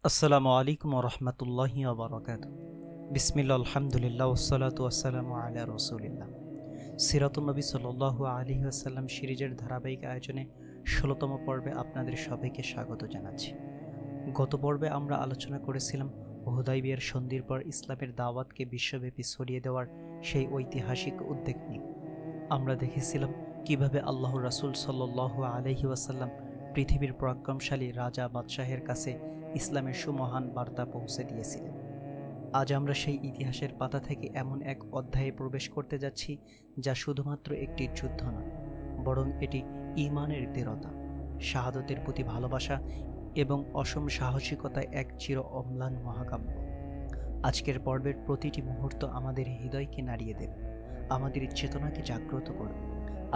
আসসালামু আলাইকুম রহমতুল্লাহি ওবরাকাত। বিসমিল্লাহ, আলহামদুলিল্লাহ, ওসসালাতু ওয়াসসালামু আলা রসুলিল্লাহ। সিরাতুন নবী সাল্লাল্লাহু আলাইহি ওয়াসাল্লাম সিরিজের ধারাবাহিক আয়োজনে ১৬তম পর্বে আপনাদের সবাইকে স্বাগত জানাচ্ছি। গত পর্বে আমরা আলোচনা করেছিলাম হুদাইবিয়ার সন্ধির পর ইসলামের দাওয়াতকে বিশ্বব্যাপী ছড়িয়ে দেওয়ার সেই ঐতিহাসিক উদ্যোগ নিয়ে। আমরা দেখেছিলাম কিভাবে আল্লাহর রাসূল সাল্লাল্লাহু আলাইহি ওয়াসাল্লাম পৃথিবীর পরাক্রমশালী রাজা বাদশাহের কাছে ইসলামের সুমহান বার্তা পৌঁছে দিয়েছিলেন। আজ আমরা সেই ইতিহাসের পাতা থেকে এমন এক অধ্যায়ে প্রবেশ করতে যাচ্ছি যা শুধুমাত্র একটি যুদ্ধ নয়, বরং এটি ঈমানের দৃঢ়তা, শাহাদতের প্রতি ভালোবাসা এবং অসম সাহসিকতায় এক চির অম্লান মহাকাব্য। আজকের পর্বের প্রতিটি মুহূর্ত আমাদের হৃদয়কে নাড়িয়ে দেবে, আমাদের চেতনাকে জাগ্রত করবে।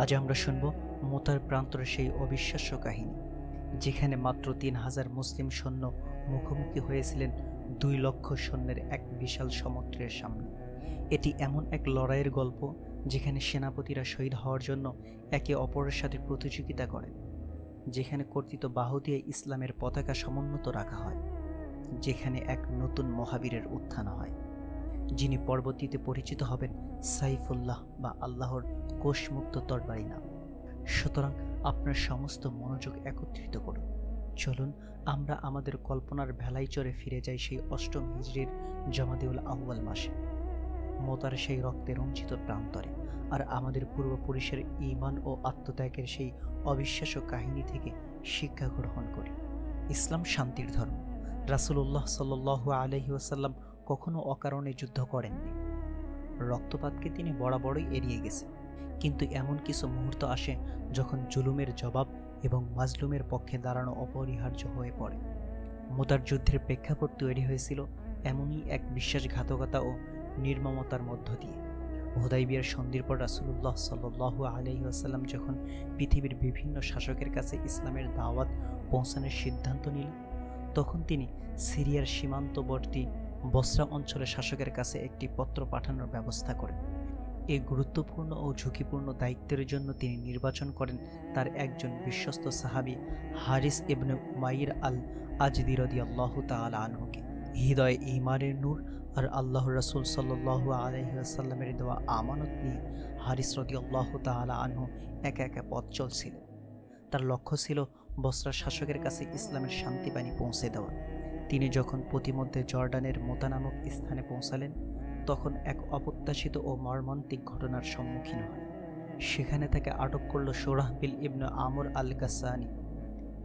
আজ আমরা শুনব মোতার প্রান্তরে সেই অবিশ্বাস্য কাহিনী, যেখানে মাত্র ৩,০০০ মুসলিম সৈন্য মুখোমুখি হয়েছিলেন ২,০০,০০০ সৈন্যের এক বিশাল সমুদ্রের সামনে। এটি এমন এক লড়াইয়ের গল্প যেখানে সেনাপতিরা শহীদ হওয়ার জন্য একে অপরের সাথে প্রতিযোগিতা করেন, যেখানে কর্তৃত বাহু দিয়ে ইসলামের পতাকা সমুন্নত রাখা হয়, যেখানে এক নতুন মহাবীরের উত্থান হয়, যিনি পরবর্তীতে পরিচিত হবেন সাইফুল্লাহ বা আল্লাহর কোষমুক্ত তরবারি নাম। সুতরাং আপনার সমস্ত মনোযোগ একত্রিত করুন। চলুন আমরা আমাদের কল্পনার ভেলায় চড়ে ফিরে যাই সেই অষ্টম হিজরির জমাদিউল আউয়াল মাসে, মোতার সেই রক্তে রঞ্জিত প্রান্তরে, আর আমাদের পূর্বপুরুষের ঈমান ও আত্মত্যাগের সেই অবিশ্বাস্য কাহিনী থেকে শিক্ষা গ্রহণ করি। ইসলাম শান্তির ধর্ম। রাসূলুল্লাহ সাল্লাল্লাহু আলাইহি ওয়াসাল্লাম কখনো অকারণে যুদ্ধ করেননি। রক্তপাতকে তিনি বরাবরই এড়িয়ে গেছেন। কিন্তু এমন কিছু মুহূর্ত আসে যখন জুলুমের জবাব এবং মাজলুমের পক্ষে দাঁড়ানো অপরিহার্য হয়ে পড়ে। মোতার যুদ্ধের প্রেক্ষাপট তৈরি হয়েছিল এমনই এক বিশ্বাসঘাতকতা ও নির্মমতার মধ্য দিয়ে। হুদাইবিয়ার সন্ধির পর রাসূলুল্লাহ সাল্লাল্লাহু আলাইহি ওয়াসাল্লাম যখন পৃথিবীর বিভিন্ন শাসকের কাছে ইসলামের দাওয়াত পৌঁছানোর সিদ্ধান্ত নিলেন, তখন তিনি সিরিয়ার সীমান্তবর্তী বসরা অঞ্চলের শাসকের কাছে একটি পত্র পাঠানোর ব্যবস্থা করেন। এই গুরুত্বপূর্ণ ও ঝুঁকিপূর্ণ দায়িত্বের জন্য তিনি নির্বাচন করেন তার একজন বিশ্বস্ত সাহাবী হারিস ইবনে উমাইর আল আজদি রাদিয়াল্লাহু তাআলা আনহুকে। হৃদয়ে ঈমানের নূর আর আল্লাহর রাসূল সাল্লাল্লাহু আলাইহি ওয়াসাল্লামের দেওয়া আমানত নিয়ে হারিস রাদিয়াল্লাহু তাআলা আনহু একা একা পথ চলছিলেন। তার লক্ষ্য ছিল বসরার শাসকের কাছে ইসলামের শান্তিবাণী পৌঁছে দেওয়া। তিনি যখন পথিমধ্যে জর্ডানের মোতা নামক স্থানে পৌঁছালেন, তখন এক অপ্রত্যাশিত ও মর্মান্তিক ঘটনার সম্মুখীন হন। সেখানে তাকে আটক করল শোরাহবিল ইবনে আমর আল গাসানি।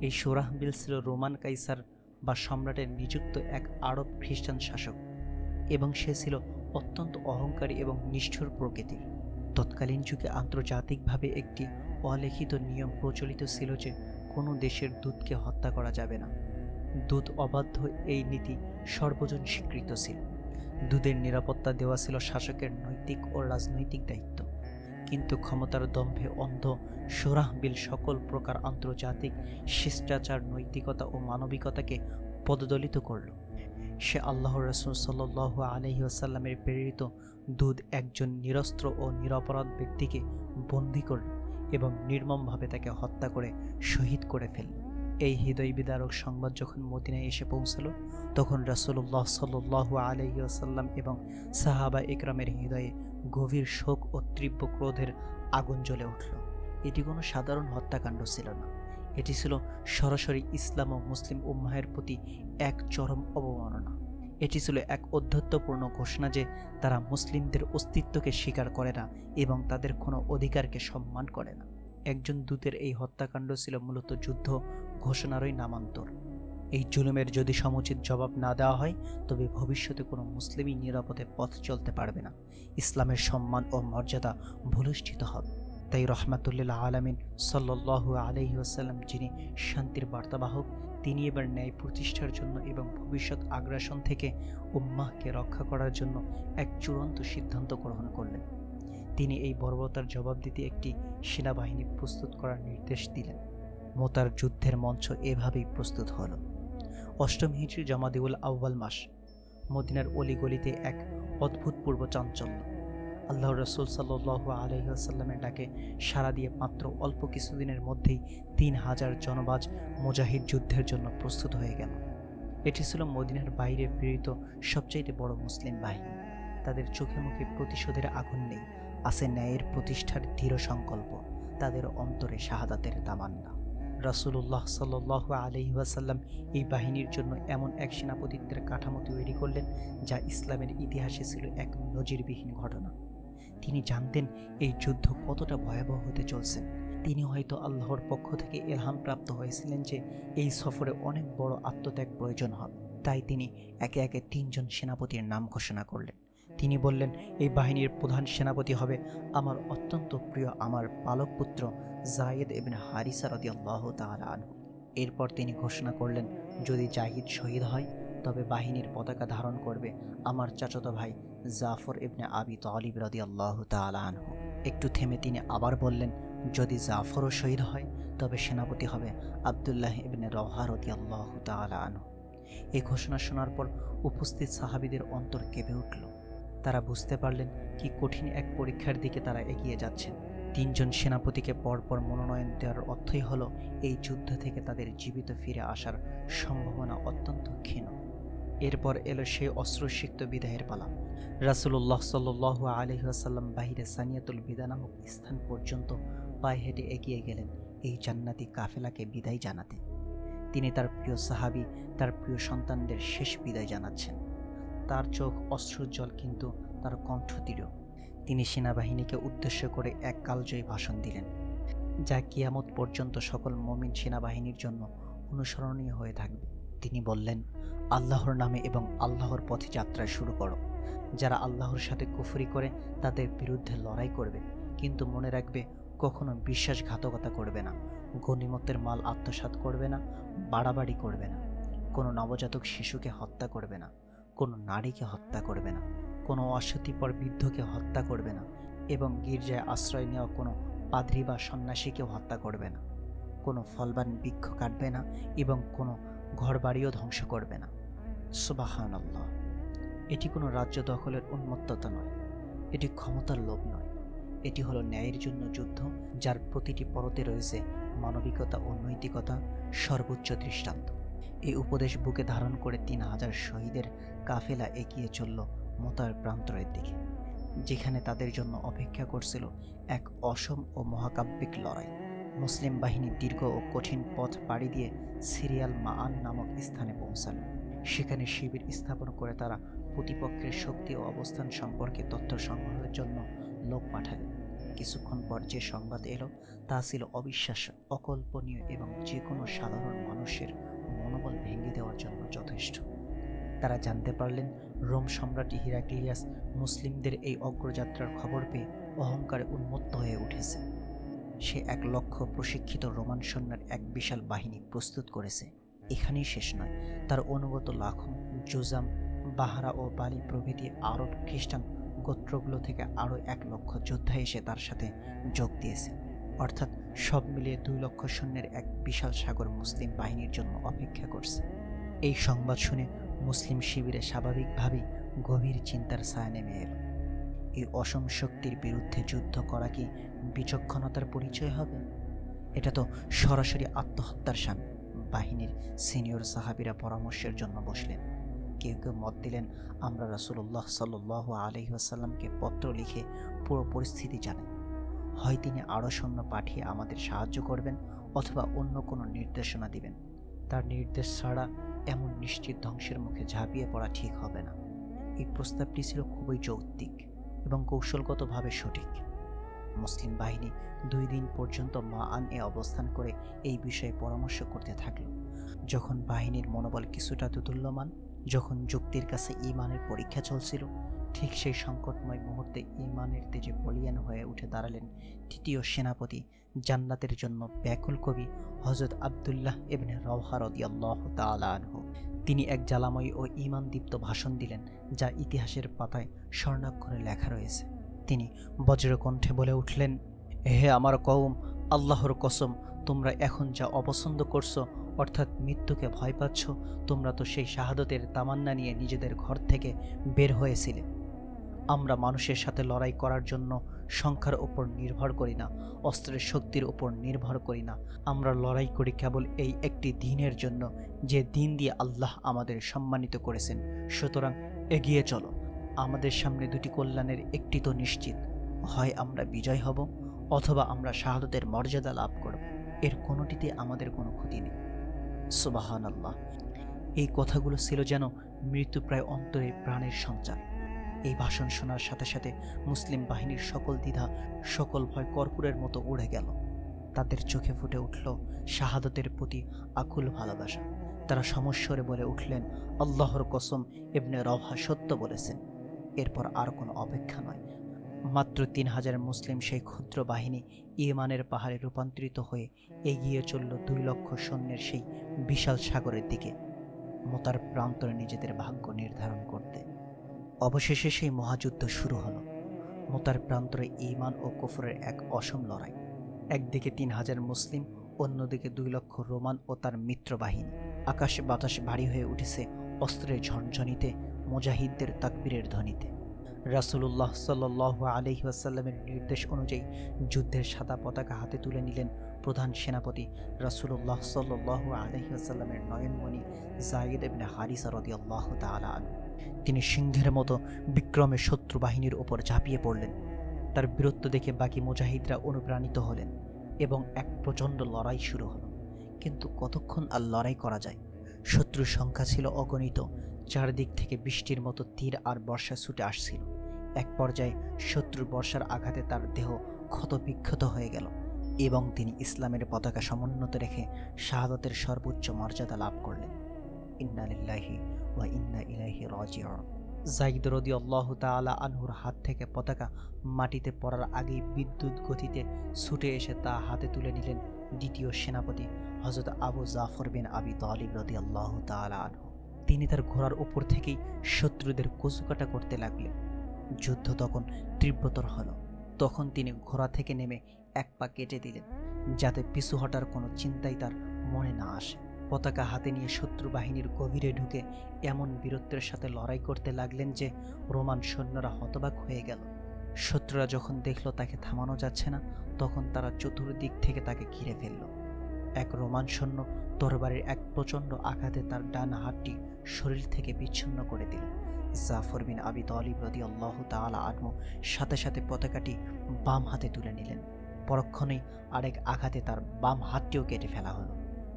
এই শোরাহবিল ছিল রোমান কাইসার বা সম্রাটের নিযুক্ত এক আরব খ্রিস্টান শাসক, এবং সে ছিল অত্যন্ত অহংকারী এবং নিষ্ঠুর প্রকৃতির। তৎকালীন যুগে আন্তর্জাতিকভাবে একটি অলিখিত নিয়ম প্রচলিত ছিল যে কোনো দেশের দূতকে হত্যা করা যাবে না। দূত অবাধ্য এই নীতি সর্বজন স্বীকৃত ছিল। দূতের নিরাপত্তা দেওয়া ছিল শাসকের নৈতিক ও রাজনৈতিক দায়িত্ব। কিন্তু ক্ষমতার দম্ভে অন্ধ শোরাহবিল সকল প্রকার আন্তর্জাতিক শিষ্টাচার, নৈতিকতা ও মানবিকতাকে পদদলিত করল। সে আল্লাহর রাসূল সাল্লাল্লাহু আলাইহি ওয়াসাল্লামের প্রেরিত দূত একজন নিরস্ত্র ও নিরপরাধ ব্যক্তিকে বন্দী করল এবং নির্মমভাবে তাকে হত্যা করে শহীদ করে ফেলল। এই হৃদয় বিদারক সংবাদ যখন মদিনায় এসে পৌঁছালো, তখন রাসূলুল্লাহ সাল্লাল্লাহু আলাইহি ওয়াসাল্লাম এবং সাহাবা ইকরামের হৃদয়ে গভীর শোক ও তীব্র ক্রোধের আগুন জ্বলে উঠল। এটি কোনো সাধারণ হত্যাকাণ্ড ছিল না, এটি ছিল সরাসরি ইসলাম ও মুসলিম উম্মাহের প্রতি এক চরম অবমাননা। এটি ছিল এক ঔদ্ধত্যপূর্ণ ঘোষণা যে তারা মুসলিমদের অস্তিত্বকে স্বীকার করে না এবং তাদের কোনো অধিকারকে সম্মান করে না। একজন দূতের এই হত্যাকাণ্ড ছিল মূলত যুদ্ধ ঘোষণারই নামান্তর। এই জুলুমের যদি সমুচিত জবাব না দেওয়া হয়, তবে ভবিষ্যতে কোনো মুসলিমই নিরাপদে পথ চলতে পারবে না, ইসলামের সম্মান ও মর্যাদা ভূলুষ্ঠিত হবে। তাই রহমাতুল্লিল আলামিন সাল্লাল্লাহু আলাইহি ওয়াসাল্লাম, যিনি শান্তির বার্তাবাহক, তিনি এবার ন্যায় প্রতিষ্ঠার জন্য এবং ভবিষ্যৎ আগ্রাসন থেকে উম্মাহকে রক্ষা করার জন্য এক চূড়ান্ত সিদ্ধান্ত গ্রহণ করলেন। তিনি এই বর্বরতার জবাব দিতে একটি সেনাবাহিনী প্রস্তুত করার নির্দেশ দিলেন। মোতার যুদ্ধের মঞ্চ এভাবেই প্রস্তুত হলো। অষ্টম হিজরি জমাদিউল আউয়াল মাস। মদিনার অলিগলিতে এক অদ্ভুতপূর্ব চাঞ্চল্য। আল্লাহর রাসূল সাল্লাল্লাহু আলাইহি ওয়াসাল্লামের ডাকে সাড়া দিয়ে মাত্র অল্প কিছুদিনের মধ্যেই ৩,০০০ জনবাজ মুজাহিদ যুদ্ধের জন্য প্রস্তুত হয়ে গেল। এটি ছিল মদিনার বাইরে প্রেরিত সবচাইতে বড় মুসলিম বাহিনী। তাদের চোখে মুখে প্রতিশোধের আগুন নেই, আছে ন্যায়ের প্রতিষ্ঠার দৃঢ় সংকল্প, তাদের অন্তরে শাহাদাতের তামান্না। রাসূলুল্লাহ সাল্লাল্লাহু আলাইহি ওয়াসাল্লাম এই বাহিনীর জন্য এমন এক সেনাপতিত্বের কাঠামো তৈরি করলেন যা ইসলামের ইতিহাসে ছিল এক নজিরবিহীন ঘটনা। তিনি জানতেন এই যুদ্ধ কতটা ভয়াবহ হতে চলছে। তিনি হয়তো আল্লাহর পক্ষ থেকে ইলহাম প্রাপ্ত হয়েছিলেন যে এই সফরে অনেক বড় আত্মত্যাগ প্রয়োজন হবে। তাই তিনি একে একে ৩ জন সেনাপতির নাম ঘোষণা করলেন। তিনি বললেন, এই বাহিনীর প্রধান সেনাপতি হবে আমার অত্যন্ত প্রিয় আমার পালক পুত্র যায়েদ ইবনে হারিসা রাদিয়াল্লাহু তাআলা আনহু। এরপর তিনি ঘোষণা করলেন, যদি জাহিদ শহীদ হয় তবে বাহিনীর পতাকা ধারণ করবে আমার চাচাতো ভাই জাফর ইবনে আবি তালিব রাদিয়াল্লাহু তাআলা আনহু। একটু থেমে তিনি আবার বললেন, যদি জাফরও শহীদ হয় তবে সেনাপতি হবে আব্দুল্লাহ ইবনে রওহা রাদিয়াল্লাহু তাআলা আনহু। এই ঘোষণা শোনার পর উপস্থিত সাহাবীদের অন্তর কেঁপে উঠল। তারা বুঝতে পারলেন কি কঠিন এক পরীক্ষার দিকে তারা এগিয়ে যাচ্ছেন। ৩ জন সেনাপতিকে পরপর মনোনয়ন দেওয়ার অর্থই হলো এই যুদ্ধ থেকে তাদের জীবিত ফিরে আসার সম্ভাবনা অত্যন্ত ক্ষীণ। এরপর এলো সেই অশ্রুসিক্ত বিদায়ের পালা। রাসূলুল্লাহ সাল্লাল্লাহু আলাইহি ওয়াসাল্লাম বাহিরে সানিয়াতুল বিদা নামক স্থান পর্যন্ত পায়ে হেঁটে এগিয়ে গেলেন এই জান্নাতি কাফেলাকে বিদায় জানাতে। তিনি তার প্রিয় সাহাবী, তার প্রিয় সন্তানদের শেষ বিদায় জানাচ্ছেন। তার চোখ অশ্রুজ্জ্বল, কিন্তু তার কণ্ঠ দৃঢ়। তিনি সেনাবাহিনীকে উদ্দেশ্য করে এক কালজয়ী ভাষণ দিলেন, যা কিয়ামত পর্যন্ত সকল মুমিন সেনাবাহিনীর জন্য অনুসরণীয় হয়ে থাকবে। তিনি বললেন, আল্লাহর নামে এবং আল্লাহর পথে যাত্রা শুরু করো। যারা আল্লাহর সাথে কুফরি করে তাদের বিরুদ্ধে লড়াই করবে, কিন্তু মনে রাখবে কখনো বিশ্বাসঘাতকতা করবে না, গনিমতের মাল আত্মসাৎ করবে না, বাড়াবাড়ি করবে না, কোনো নবজাতক শিশুকে হত্যা করবে না, কোনো নারীকে হত্যা করবে না, কোনো অসতিপর বৃদ্ধকে হত্যা করবে না, এবং গির্জায় আশ্রয় নেওয়া কোনো পাদ্রী বা সন্ন্যাসীকেও হত্যা করবে না, কোনো ফলবান বৃক্ষ কাটবে না এবং কোনো ঘরবাড়িও ধ্বংস করবে না। সুবহানাল্লাহ। এটি কোনো রাজ্য দখলের উন্মত্ততা নয়, এটি ক্ষমতার লোভ নয়, এটি হলো ন্যায়ের জন্য যুদ্ধ, যার প্রতিটি পরতে রয়েছে মানবিকতা ও নৈতিকতা সর্বোচ্চ দৃষ্টান্ত। এই উপদেশ বুকে ধারণ করে ৩,০০০ শহীদের কাফেলা এগিয়ে চলল মোতার প্রান্তরের দিকে, যেখানে তাদের জন্য অপেক্ষা করছিল এক অসম ও মহাকাব্যিক লড়াই। মুসলিম বাহিনী দীর্ঘ ও কঠিন পথ পাড়ি দিয়ে সিরিয়াল মাআন নামক স্থানে পৌঁছাল। সেখানে শিবির স্থাপন করে তারা প্রতিপক্ষের শক্তি ও অবস্থান সম্পর্কে তথ্য সংগ্রহের জন্য লোক পাঠালেন। কিছুক্ষণ পর যে সংবাদ এলো তা ছিল অবিশ্বাস্য, অকল্পনীয় এবং যে কোনো সাধারণ মানুষের মনোবল ভেঙে দেওয়ার জন্য যথেষ্ট। তারা জানতে পারলেন রোম সম্রাট হিরাক্লিয়াস মুসলিমদের এই অগ্রযাত্রার খবর পেয়ে অহংকারে উন্মত্ত হয়ে উঠেছে। সে ১,০০,০০০ প্রশিক্ষিত রোমান সৈন্যের এক বিশাল বাহিনী প্রস্তুত করেছে। এখানেই শেষ নয়, তার অনুগত লাখম, জুজাম, বাহারা ও বালি প্রভৃতি আরব খ্রিস্টান গোত্রগুলো থেকে আরও ১,০০,০০০ যোদ্ধা এসে তার সাথে যোগ দিয়েছে। অর্থাৎ সব মিলিয়ে ২,০০,০০০ সৈন্যের এক বিশাল সাগর মুসলিম বাহিনীর জন্য অপেক্ষা করছে। এই সংবাদ শুনে মুসলিম শিবিরে স্বাভাবিকভাবেই গভীর চিন্তার ছায়া নেমে এলো। এই অসম শক্তির বিরুদ্ধে যুদ্ধ করা কি বিচক্ষণতার পরিচয় হবে? এটা তো সরাসরি আত্মহত্যার সামিল। বাহিনীর সিনিয়র সাহাবীরা পরামর্শের জন্য বসলেন। কেউ কেউ মত দিলেন, আমরা রাসূলুল্লাহ সাল্লাল্লাহু আলাইহি ওয়াসাল্লামকে পত্র লিখে পুরো পরিস্থিতি জানাই। হয় তিনি আরও সৈন্য পাঠিয়ে আমাদের সাহায্য করবেন, অথবা অন্য কোনো নির্দেশনা দিবেন। তার নির্দেশ ছাড়া এমন নিশ্চিত ধ্বংসের মুখে ঝাঁপিয়ে পড়া ঠিক হবে না। এই প্রস্তাবটি ছিল খুবই যৌক্তিক এবং কৌশলগতভাবে সঠিক। মুসলিম বাহিনী ২ দিন পর্যন্ত মাআন-এ অবস্থান করে এই বিষয়ে পরামর্শ করতে থাকল। যখন বাহিনীর মনোবল কিছুটা দোদুল্যমান, যখন যুক্তির কাছে ঈমানের পরীক্ষা চলছিল, ঠিক সেই সংকটময় মুহূর্তে ঈমানের তেজে বলীয়ান হয়ে উঠে দাঁড়ালেন তৃতীয় সেনাপতি, জান্নাতের জন্য ব্যাকুল কবি হযরত আব্দুল্লাহ ইবনে রওহা রাদিয়াল্লাহু তাআলা আনহু। তিনি এক জ্বালাময়ী ও ঈমানদীপ্ত ভাষণ দিলেন, যা ইতিহাসের পাতায় স্বর্ণাক্ষরে লেখা রয়েছে। তিনি বজ্রকণ্ঠে বলে উঠলেন, হে আমার কওম, আল্লাহর কসম, তোমরা এখন যা অপছন্দ করছো, অর্থাৎ মৃত্যুকে ভয় পাচ্ছ, তোমরা তো সেই শাহাদতের তামান্না নিয়ে নিজেদের ঘর থেকে বের হয়েছিলে। আমরা মানুষের সাথে লড়াই করার জন্য সংখ্যার ওপর নির্ভর করি না, অস্ত্রের শক্তির ওপর নির্ভর করি না। আমরা লড়াই করি কেবল এই একটি দিনের জন্য, যে দিন দিয়ে আল্লাহ আমাদের সম্মানিত করেছেন। সুতরাং এগিয়ে চলো। আমাদের সামনে দুটি কল্যাণের একটি তো নিশ্চিত, হয় আমরা বিজয় হব অথবা আমরা শাহাদাতের মর্যাদা লাভ করব। এর কোনোটিতে আমাদের কোনো ক্ষতি নেই। সুবহানাল্লাহ। এই কথাগুলো ছিল যেন মৃত্যুপ্রায় অন্তরে প্রাণের সঞ্চার। এই ভাষণ শোনার সাথে সাথে মুসলিম বাহিনীর সকল দ্বিধা, সকল ভয় কর্পূরের মতো উড়ে গেল। তাদের চোখে ফুটে উঠল শাহাদাতের প্রতি আকুল ভালোবাসা। তারা সমস্বরে বলে উঠলেন, আল্লাহর কসম, ইবনে রওহা সত্য বলেছেন। এরপর আর কোনো অপেক্ষা নয়। মাত্র ৩,০০০ মুসলিম সেই ক্ষুদ্র বাহিনী ইমানের পাহাড়ে রূপান্তরিত হয়ে এগিয়ে চলল ২ লক্ষ সৈন্যের সেই বিশাল সাগরের দিকে, মোতার প্রান্তরে নিজেদের ভাগ্য নির্ধারণ করতে। অবশেষে সেই মহাযুদ্ধ শুরু হলো। মোতার প্রান্তরে ঈমান ও কুফরের এক অসম লড়াই। একদিকে ৩,০০০ মুসলিম, অন্যদিকে ২ লক্ষ রোমান ও তার মিত্র বাহিনী। আকাশ বাতাস ভারী হয়ে উঠেছে অস্ত্রের ঝনঝনিতে, মুজাহিদদের তাকবীরের ধ্বনিতে। রাসূলুল্লাহ সাল্লাল্লাহু আলাইহি ওয়াসাল্লামের নির্দেশ অনুযায়ী যুদ্ধের সাদা পতাকা হাতে তুলে নিলেন প্রধান সেনাপতি রাসূলুল্লাহ সাল্লাল্লাহু আলাইহি ওয়াসাল্লামের নয়নমণি যায়েদ ইবনে হারিসা রাদিয়াল্লাহু তাআলা আনহু। তিনি সিংহের মতো বিক্রমে শত্রু বাহিনীর ওপর ঝাঁপিয়ে পড়লেন। তার বীরত্ব দেখে বাকি মুজাহিদরা অনুপ্রাণিত হলেন এবং এক প্রচণ্ড লড়াই শুরু হলো। কিন্তু কতক্ষণ আর লড়াই করা যায়? শত্রুর সংখ্যা ছিল অগণিত। চারদিক থেকে বৃষ্টির মতো তীর আর বর্ষা ছুটে আসছিল। এক পর্যায়ে শত্রুর বর্ষার আঘাতে তার দেহ ক্ষতবিক্ষত হয়ে গেল এবং তিনি ইসলামের পতাকা সমুন্নত রেখে শাহাদাতের সর্বোচ্চ মর্যাদা লাভ করলেন। ইন্না লিল্লাহি ওয়া ইন্না ইলাইহি রাজিউন। যায়েদ রাদিয়াল্লাহু তাআলা আনহুর হাত থেকে পতাকা মাটিতে পড়ার আগেই বিদ্যুৎ গতিতে ছুটে এসে তা হাতে তুলে নিলেন দ্বিতীয় সেনাপতি হযরত আবু জাফর বিন আবি তালিব রাদিয়াল্লাহু তাআলা আনহু। তিনি তার ঘোড়ার উপর থেকেই শত্রুদের কচুকাটা করতে লাগলেন। যুদ্ধ তখন তীব্রতর হলো। তখন তিনি ঘোড়া থেকে নেমে এক পা কেটে দিলেন, যাতে পিছু হটার কোনো চিন্তাই তার মনে না আসে। পতাকা হাতে নিয়ে শত্রু বাহিনীর গভীরে ঢুকে এমন বীরত্বের সাথে লড়াই করতে লাগলেন যে রোমান সৈন্যরা হতবাক হয়ে গেল। শত্রুরা যখন দেখল তাকে থামানো যাচ্ছে না, তখন তারা চতুর্দিক থেকে তাকে ঘিরে ফেলল। এক রোমান সৈন্য তরবারির এক প্রচণ্ড আঘাতে তার ডান হাতটি শরীর থেকে বিচ্ছিন্ন করে দিল। জাফর বিন আবি তালিব রাদিয়াল্লাহু তাআলা আনহু সাথে সাথে পতাকাটি বাম হাতে তুলে নিলেন। পরক্ষণেই আরেক আঘাতে তার বাম হাতটিও কেটে ফেলা হলো।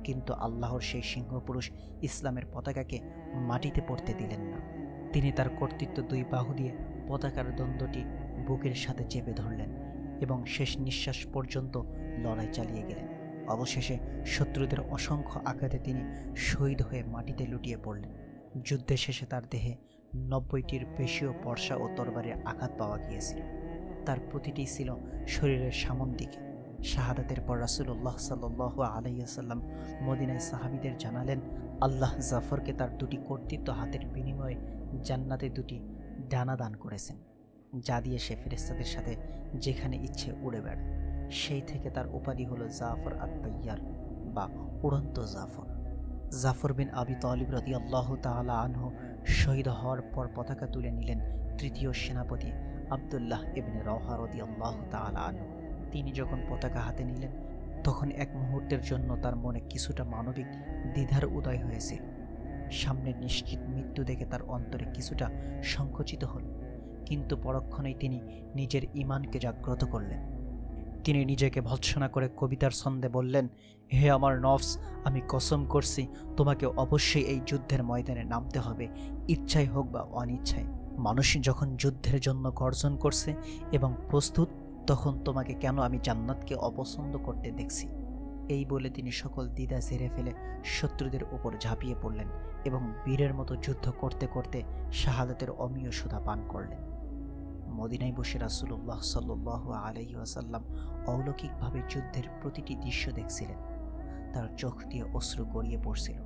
কিন্তু আল্লাহর সেই সিংহপুরুষ ইসলামের পতাকাকে মাটিতে পড়তে দিলেন না। তিনি তার কর্তৃত্ব 2 বাহু দিয়ে পতাকার দ্বন্দ্বটি বুকের সাথে চেপে ধরলেন এবং শেষ নিঃশ্বাস পর্যন্ত লড়াই চালিয়ে গেলেন। অবশেষে শত্রুদের অসংখ্য আঘাতে তিনি শহীদ হয়ে মাটিতে লুটিয়ে পড়লেন। যুদ্ধের শেষে তার দেহে 90টির বেশিও বর্ষা ও তরবারির আঘাত পাওয়া গিয়েছিল। তার প্রতিটি ছিল শরীরের সামন দিকে। শাহাদাতের পর রাসূলুল্লাহ সাল্লাল্লাহু আলাইহি ওয়াসাল্লাম মদিনায় সাহাবীদের জানালেন, আল্লাহ জাফরকে তার 2টি কর্তৃত্ব হাতের বিনিময়ে জান্নাতে 2টি ডানা দান করেছেন, যা দিয়ে সে ফেরেশতাদের সাথে যেখানে ইচ্ছে উড়ে বেড়ায়। সেই থেকে তার উপাধি হলো জাফর আত-তাইয়ার বা উড়ন্ত জাফর। জাফর বিন আবি তালিব রাদিয়াল্লাহু তাআলা আনহু শহীদ হওয়ার পর পতাকা তুলে নিলেন তৃতীয় সেনাপতি আব্দুল্লাহ ইবনে রওহা রাদিয়াল্লাহু তাআলা আনহু। তিনি যখন পতাকা হাতে নিলেন, তখন এক মুহূর্তের জন্য তার মনে কিছুটা মানবিক দ্বিধার উদয় হয়েছিল। সামনে নিশ্চিত মৃত্যু দেখে তার অন্তরে কিছুটা সংকুচিত হল, কিন্তু পরক্ষণেই তিনি নিজের ঈমানকে জাগ্রত করলেন। তিনি নিজেকে ভৎসনা করে কবিতার ছন্দে বললেন, হে আমার নফস, আমি কসম করছি তোমাকে অবশ্যই এই যুদ্ধের ময়দানে নামতে হবে, ইচ্ছাই হোক বা অনিচ্ছায়। মানুষ যখন যুদ্ধের জন্য গর্জন করছে এবং প্রস্তুত, তখন তোমাকে কেন আমি জান্নাতকে অপছন্দ করতে দেখছি? এই বলে তিনি সকল দ্বিধা ঝেড়ে ফেলে শত্রুদের উপর ঝাঁপিয়ে পড়লেন এবং বীরের মতো যুদ্ধ করতে করতে শাহাদাতের অমীয় সুধা পান করলেন। মদিনায় বসে রাসূলুল্লাহ সাল্লাল্লাহু আলাইহি ওয়াসাল্লাম অলৌকিকভাবে যুদ্ধের প্রতিটি দৃশ্য দেখছিলেন। তার চোখ দিয়ে অশ্রু গড়িয়ে পড়ছিল।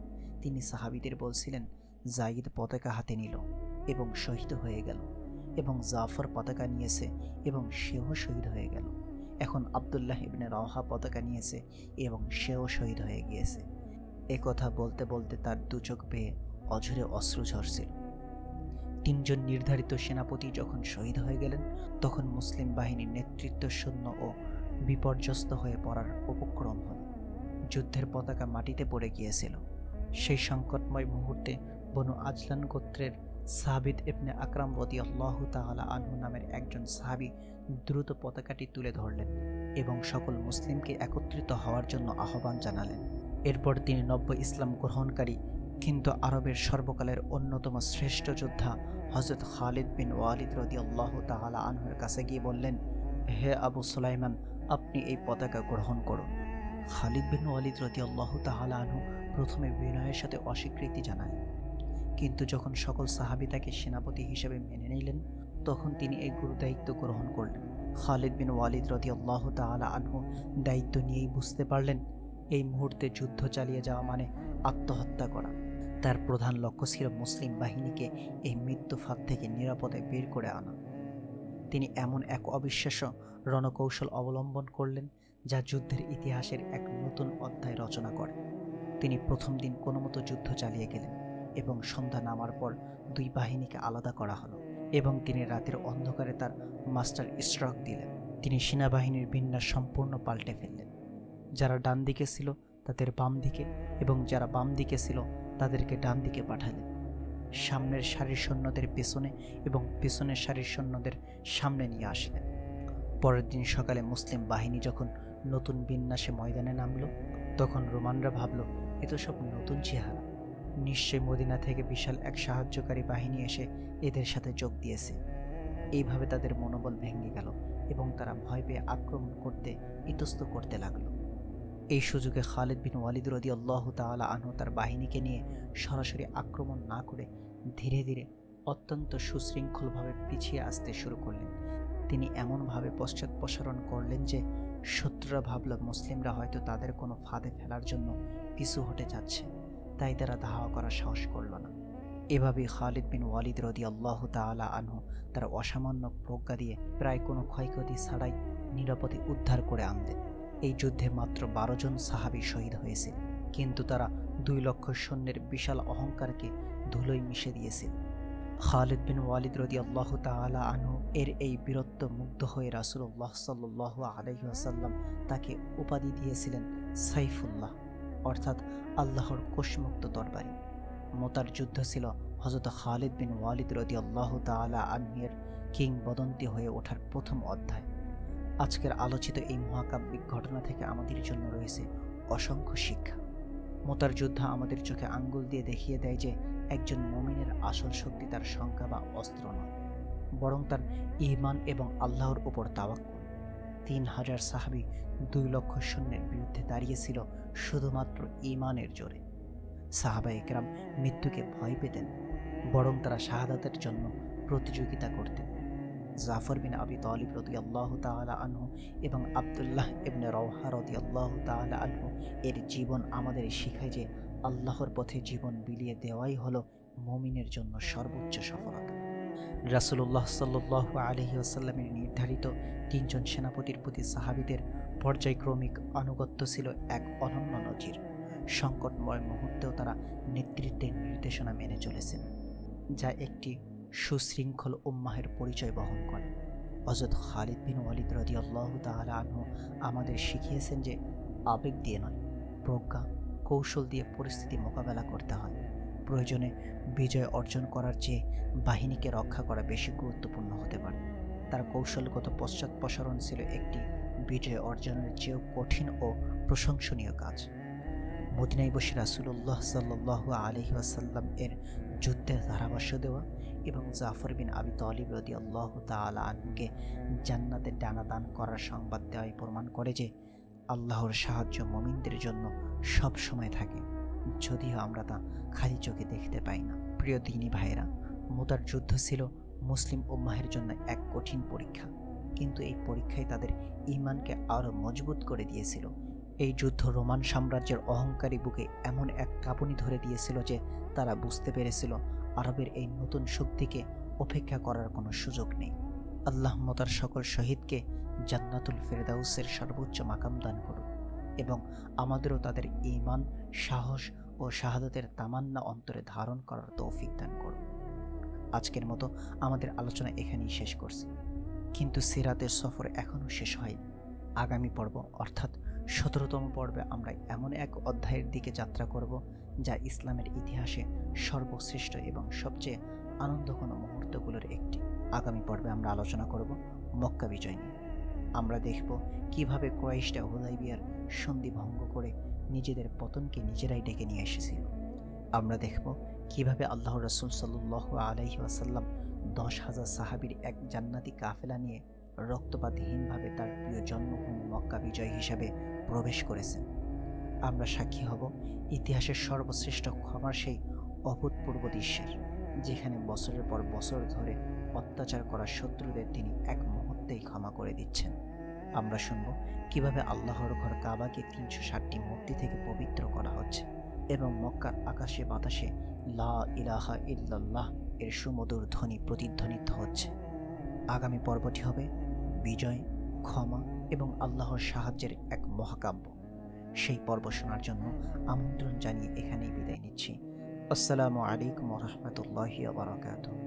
তিনি সাহাবীদের বলছিলেন, যায়েদ পতাকা হাতে নিল এবং শহীদ হয়ে গেল, এবং জাফর পতাকা নিয়েছে এবং সেও শহীদ হয়ে গেল। এখন আব্দুল্লাহ ইবনে রওহা পতাকা নিয়েছে এবং সেও শহীদ হয়ে গিয়েছে। কথা বলতে বলতে তার 2 চোখ বেয়ে অঝরে অশ্রু ঝরছিল। তিনজন নির্ধারিত সেনাপতি যখন শহীদ হয়ে গেলেন, তখন মুসলিম বাহিনীর নেতৃত্ব শূন্য ও বিপর্যস্ত হয়ে পড়ার উপক্রম হল। যুদ্ধের পতাকা মাটিতে পড়ে গিয়েছিল। সেই সংকটময় মুহূর্তে বনু আজলান গোত্রের সাবিত ইবনে আকরাম রাদিয়াল্লাহু তাআলা আনহু নামের একজন সাহাবী দ্রুত পতাকাটি তুলে ধরলেন এবং সকল মুসলিমকে একত্রিত হওয়ার জন্য আহ্বান জানালেন। এরপর তিনি নব্য ইসলাম গ্রহণকারী কিন্তু আরবের সর্বকালের অন্যতম শ্রেষ্ঠ যোদ্ধা হযরত খালিদ বিন ওয়ালিদ রাদিয়াল্লাহু তাআলা আনহুর কাছে গিয়ে বললেন, হে আবু সুলাইমান, আপনি এই পতাকা গ্রহণ করুন। খালিদ বিন ওয়ালিদ রাদিয়াল্লাহু তাআলা আনহু প্রথমে বিনয়ের সাথে অস্বীকৃতি জানালেন, কিন্তু যখন সকল সাহাবী তাকে সেনাপতি হিসেবে মেনে নিলেন, তখন তিনি এই গুরুদায়িত্ব গ্রহণ করলেন। খালিদ বিন ওয়ালিদ রাদিয়াল্লাহু তাআলা আনহু দায়িত্ব নিয়েই বুঝতে পারলেন, এই মুহূর্তে যুদ্ধ চালিয়ে যাওয়া মানে আত্মহত্যা করা। তার প্রধান লক্ষ্য ছিল মুসলিম বাহিনীকে এই মৃত্যু ফাঁদ থেকে নিরাপদে বের করে আনা। তিনি এমন এক অবিশ্বাস্য রণকৌশল অবলম্বন করলেন যা যুদ্ধের ইতিহাসের এক নতুন অধ্যায় রচনা করে। তিনি প্রথম দিন কোনো মতো যুদ্ধ চালিয়ে গেলেন এবং সন্ধ্যা নামার পর দুই বাহিনীকে আলাদা করা হলো এবং তিনি রাতের অন্ধকারে তার মাস্টার স্ট্রোক দিলেন। তিনি সেনাবাহিনীর বিন্যাস সম্পূর্ণ পাল্টে ফেললেন। যারা ডান দিকে ছিল তাদের বাম দিকে এবং যারা বাম দিকে ছিল তাদেরকে ডান দিকে পাঠালেন। সামনের সারির সৈন্যদের পেছনে এবং পেছনের সারির সৈন্যদের সামনে নিয়ে আসলেন। পরের দিন সকালে মুসলিম বাহিনী যখন নতুন বিন্যাসে ময়দানে নামল, তখন রোমানরা ভাবল, এ তো সব নতুন চেহারা, নিশ্চয়ই মদিনা থেকে বিশাল এক সাহায্যকারী বাহিনী এসে এদের সাথে যোগ দিয়েছে। এইভাবে তাদের মনোবল ভেঙে গেল এবং তারা ভয় পেয়ে আক্রমণ করতে ইতস্ত করতে লাগলো। এই সুযোগে খালিদ বিন ওয়ালিদ রাদিয়াল্লাহু তাআলা আনহু তার বাহিনীকে নিয়ে সরাসরি আক্রমণ না করে ধীরে ধীরে অত্যন্ত সুশৃঙ্খলভাবে পিছিয়ে আসতে শুরু করলেন। তিনি এমনভাবে পশ্চাৎপসরণ করলেন যে শত্রুরা ভাবল মুসলিমরা হয়তো তাদের কোনো ফাঁদে ফেলার জন্য পিছু হটে যাচ্ছে, তাই তারা ধাওয়া করার সাহস করল না। এভাবেই খালিদ বিন ওয়ালিদ রাদিয়াল্লাহু তাআলা আনহু তার অসামান্য প্রজ্ঞা দিয়ে প্রায় কোনো ক্ষয়ক্ষতি ছাড়াই নিরাপদে উদ্ধার করে আনলেন। এই যুদ্ধে মাত্র 12 জন সাহাবী শহীদ হয়েছিল, কিন্তু তারা 2 লক্ষ সৈন্যের বিশাল অহংকারকে ধুলোয় মিশে দিয়েছিল। খালিদ বিন ওয়ালিদ রাদিয়াল্লাহু তাআলা আনহু এর এই বীরত্ব মুগ্ধ হয়ে রাসূলুল্লাহ সাল্লাল্লাহু আলাইহি ওয়াসাল্লাম তাকে উপাধি দিয়েছিলেন সাইফুল্লাহ, অর্থাৎ আল্লাহর কোষমুক্ত তরবারি। মোতার যুদ্ধ ছিল হযরত খালিদ বিন ওয়ালিদ রাদিয়াল্লাহু তাআলা আনহুর কিংবদন্তি হয়ে ওঠার প্রথম অধ্যায়। আজকের আলোচিত এই মহাকাব্যিক ঘটনা থেকে আমাদের জন্য রয়েছে অসংখ্য শিক্ষা। মোতার যুদ্ধ আমাদের চোখে আঙ্গুল দিয়ে দেখিয়ে দেয় যে একজন মুমিনের আসল শক্তি তার সংখ্যা বা অস্ত্র নয়, বরং তার ঈমান এবং আল্লাহর উপর তাওয়াক্কুল। 3000 সাহাবী 2 লক্ষ সৈন্যের বিরুদ্ধে দাঁড়িয়েছিল শুধুমাত্র ঈমানের জোরে। সাহাবায়ে কেরাম মৃত্যুকে ভয় পেতেন, বরং তারা শাহাদাতের জন্য প্রতিযোগিতা করতেন। জাফর বিন আবি তালিব রাদিয়াল্লাহু তাআলা আনহু এবং আব্দুল্লাহ ইবনে রওহা রাদিয়াল্লাহু তাআলা আনহু এর জীবন আমাদের শেখায় যে আল্লাহর পথে জীবন বিলিয়ে দেওয়াই হলো মুমিনের জন্য সর্বোচ্চ সফলতা। রাসূলুল্লাহ সাল্লাল্লাহু আলাইহি ওয়াসাল্লামের নির্ধারিত 3 জন সেনাপতির প্রতি সাহাবীদের পর্যায়ক্রমিক আনুগত্য ছিল এক অনন্য নজির। সংকটময় মুহূর্তেও তারা নেতৃত্বের নির্দেশনা মেনে চলেছেন, যা একটি সুশৃঙ্খল উম্মাহের পরিচয় বহন করে। হযরত খালিদ বিন ওয়ালিদ রাদিয়াল্লাহু তাআলা আনহু আমাদের শিখিয়েছেন যে আবেগ দিয়ে নয়, প্রজ্ঞা কৌশল দিয়ে পরিস্থিতি মোকাবেলা করতে হয়। প্রয়োজনে বিজয় অর্জন করার চেয়ে বাহিনীকে রক্ষা করা বেশি গুরুত্বপূর্ণ হতে পারে। তার কৌশলগত পশ্চাৎপসরণ ছিল একটি বিজয় অর্জনের চেয়েও কঠিন ও প্রশংসনীয় কাজ। মদিনায় বসে রাসূলুল্লাহ সাল্লাল্লাহু আলাইহি ওয়াসাল্লাম এর যুদ্ধের ধারাভাষ্য দেওয়া এবং জাফর বিন আবি তালিব রাদিয়াল্লাহু তাআলা আনহুকে জান্নাতের ডানা দান করার সংবাদ দেওয়াই প্রমাণ করে যে আল্লাহর সাহায্য মুমিনদের জন্য সব সময় থাকে, যদিও আমরা তা খালি চোখে দেখতে পাই না। প্রিয় দ্বীনী ভাইয়েরা, মুতার যুদ্ধ ছিল মুসলিম উম্মাহের জন্য এক কঠিন পরীক্ষা, কিন্তু এই পরীক্ষায় তাদের ঈমানকে আরও মজবুত করে দিয়েছিল। এই যুদ্ধ রোমান সাম্রাজ্যের অহংকারী বুকে এমন এক কাঁপুনি ধরে দিয়েছিল যে তারা বুঝতে পেরেছিল আরবের এই নতুন শক্তিকে উপেক্ষা করার কোনো সুযোগ নেই। আল্লাহ তার সকল শহীদকে জান্নাতুল ফেরদাউসের সর্বোচ্চ মাকাম দান করুন এবং আমাদেরও তাদের ঈমান, সাহস ও শাহাদাতের তামান্না অন্তরে ধারণ করার তৌফিক দান করুন। আজকের মতো আমাদের আলোচনা এখানেই শেষ করছি, কিন্তু সিরাতের সফর এখনও শেষ হয়নি। আগামী পর্ব অর্থাৎ 17তম পর্বে আমরা এমন এক অধ্যায়ের দিকে যাত্রা করব যা ইসলামের ইতিহাসে সর্বশ্রেষ্ঠ এবং সবচেয়ে আনন্দঘন মুহূর্তগুলোর একটি। আগামী পর্বে আমরা আলোচনা করব মক্কা বিজয় নিয়ে। আমরা দেখব কিভাবে কুরাইশরা হুদাইবিয়ার সন্ধি ভঙ্গ করে নিজেদের পতনকে নিজেরাই ডেকে নিয়ে এসেছিল। আমরা দেখব কিভাবে আল্লাহ রাসূল সাল্লাল্লাহু আলাইহি ওয়াসাল্লাম 10,000 সাহাবীর এক জান্নাতি কাফেলা নিয়ে রক্তপাতহীনভাবে তার প্রিয় জন্মভূমি মক্কা বিজয় হিসাবে প্রবেশ করেছেন। আমরা সাক্ষী হব ইতিহাসের সর্বশ্রেষ্ঠ ক্ষমার সেই অভূতপূর্ব দৃশ্যের, যেখানে বছরের পর বছর ধরে অত্যাচার করা শত্রুদের তিনি এক মুহূর্তেই ক্ষমা করে দিচ্ছেন। আমরা শুনব কিভাবে আল্লাহর ঘর কাবাকে 360টি মূর্তি থেকে পবিত্র করা হচ্ছে এবং মক্কার আকাশে বাতাসে লা ইলাহা ইল্লাল্লাহ এর সুমধুর ধ্বনি প্রতিধ্বনিত হচ্ছে। আগামী পর্বটি হবে বিজয়, ক্ষমা এবং আল্লাহর সাহায্যের এক মহাকাব্য। সেই পর্ব শোনার জন্য আমন্ত্রণ জানিয়ে এখানেই বিদায় নিচ্ছি। আসসালামু আলাইকুম ওয়া রাহমাতুল্লাহি ওয়া বারাকাতুহু।